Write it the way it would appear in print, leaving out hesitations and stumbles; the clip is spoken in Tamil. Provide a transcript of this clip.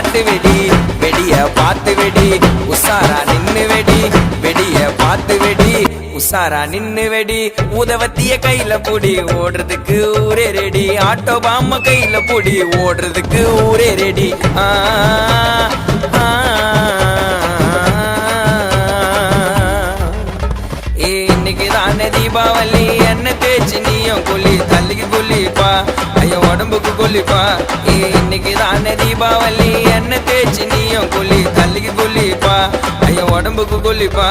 காட்டு வெடி வெடிய பார்த்து வெடி உசாரா நின்னு வெடி வெடிய பார்த்து வெடி உசாரா நின்னு வெடி உதவத்திய கையில புடி ஓடுறதுக்கு ஊரே ரெடி ஆட்டோ பாம்ம கையில புடி ஓடுறதுக்கு ஊரே ரெடி இன்னைக்குதானே தீபாவளி என்ன தேய்ச்சி நீயும் கொல்லி தள்ளிக்கு கொல்லிப்பா ஐயோ உடம்புக்கு கொல்லிப்பா இன்னைக்குதானே தீபாவளி என்ன தேய்ச்சி நீயும் கொல்லி தள்ளிக்கு கொல்லிப்பா ஐயோ உடம்புக்கு கொல்லிப்பா